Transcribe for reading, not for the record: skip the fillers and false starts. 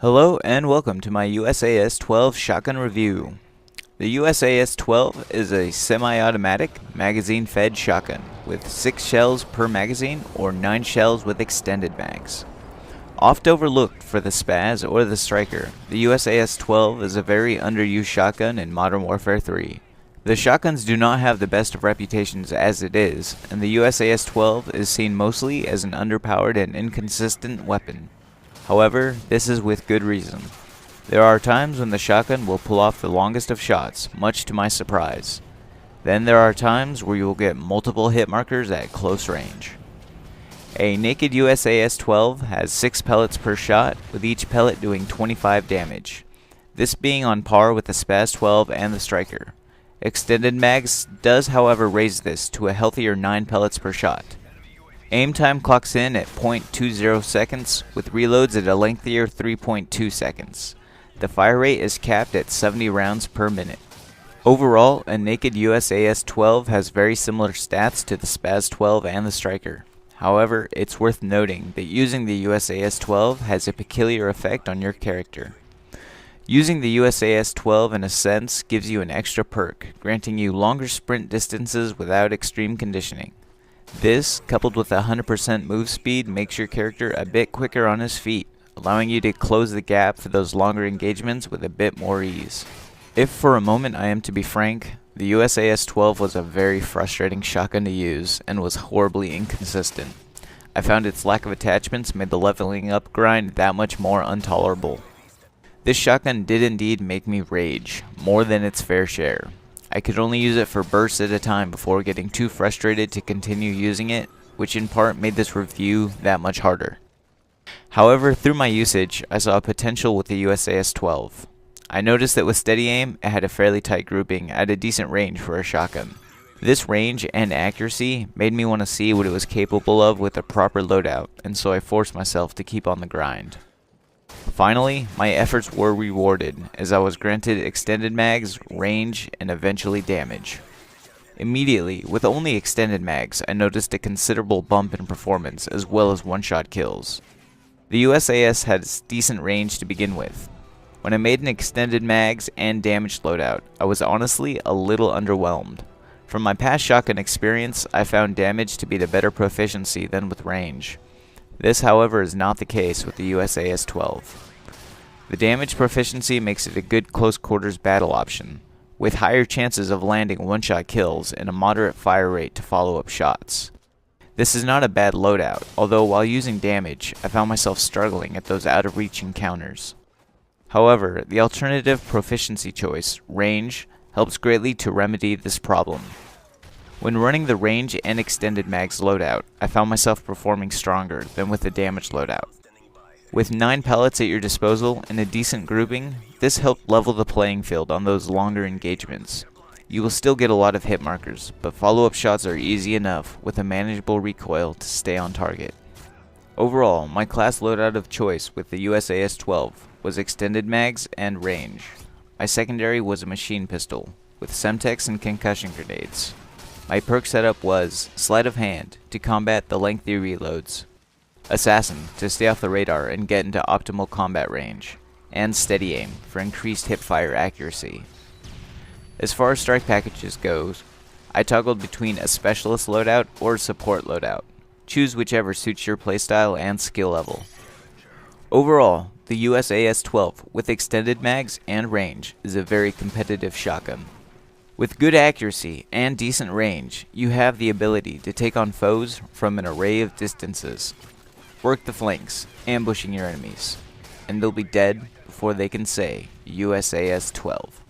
Hello and welcome to my USAS 12 shotgun review. The USAS 12 is a semi-automatic magazine-fed shotgun with 6 shells per magazine or 9 shells with extended mags. Oft overlooked for the Spaz or the Striker, the USAS 12 is a very underused shotgun in Modern Warfare 3. The shotguns do not have the best of reputations as it is, and the USAS 12 is seen mostly as an underpowered and inconsistent weapon. However, this is with good reason. There are times when the shotgun will pull off the longest of shots, much to my surprise. Then there are times where you will get multiple hit markers at close range. A naked USAS 12 has 6 pellets per shot, with each pellet doing 25 damage. This being on par with the Spaz 12 and the Striker. Extended mags does however raise this to a healthier 9 pellets per shot. Aim time clocks in at 0.20 seconds, with reloads at a lengthier 3.2 seconds. The fire rate is capped at 70 rounds per minute. Overall, a naked USAS 12 has very similar stats to the Spaz 12 and the Striker. However, it's worth noting that using the USAS 12 has a peculiar effect on your character. Using the USAS 12 in a sense gives you an extra perk, granting you longer sprint distances without extreme conditioning. This, coupled with 100% move speed, makes your character a bit quicker on his feet, allowing you to close the gap for those longer engagements with a bit more ease. If for a moment I am to be frank, the USAS 12 was a very frustrating shotgun to use and was horribly inconsistent. I found its lack of attachments made the leveling up grind that much more intolerable. This shotgun did indeed make me rage, more than its fair share. I could only use it for bursts at a time before getting too frustrated to continue using it, which in part made this review that much harder. However, through my usage, I saw potential with the USAS 12. I noticed that with steady aim, it had a fairly tight grouping at a decent range for a shotgun. This range and accuracy made me want to see what it was capable of with a proper loadout, and so I forced myself to keep on the grind. Finally, my efforts were rewarded, as I was granted extended mags, range, and eventually damage. Immediately, with only extended mags, I noticed a considerable bump in performance as well as one-shot kills. The USAS had decent range to begin with. When I made an extended mags and damage loadout, I was honestly a little underwhelmed. From my past shotgun experience, I found damage to be the better proficiency than with range. This, however, is not the case with the USAS 12. The damage proficiency makes it a good close quarters battle option, with higher chances of landing one-shot kills and a moderate fire rate to follow up shots. This is not a bad loadout, although while using damage, I found myself struggling at those out-of-reach encounters. However, the alternative proficiency choice, range, helps greatly to remedy this problem. When running the range and extended mags loadout, I found myself performing stronger than with the damage loadout. With 9 pellets at your disposal and a decent grouping, this helped level the playing field on those longer engagements. You will still get a lot of hit markers, but follow-up shots are easy enough with a manageable recoil to stay on target. Overall, my class loadout of choice with the USAS 12 was extended mags and range. My secondary was a machine pistol, with Semtex and concussion grenades. My perk setup was Sleight of Hand to combat the lengthy reloads, Assassin to stay off the radar and get into optimal combat range, and Steady Aim for increased hipfire accuracy. As far as strike packages goes, I toggled between a specialist loadout or a support loadout. Choose whichever suits your playstyle and skill level. Overall, the USAS 12 with extended mags and range is a very competitive shotgun. With good accuracy and decent range, you have the ability to take on foes from an array of distances. Work the flanks, ambushing your enemies, and they'll be dead before they can say USAS 12.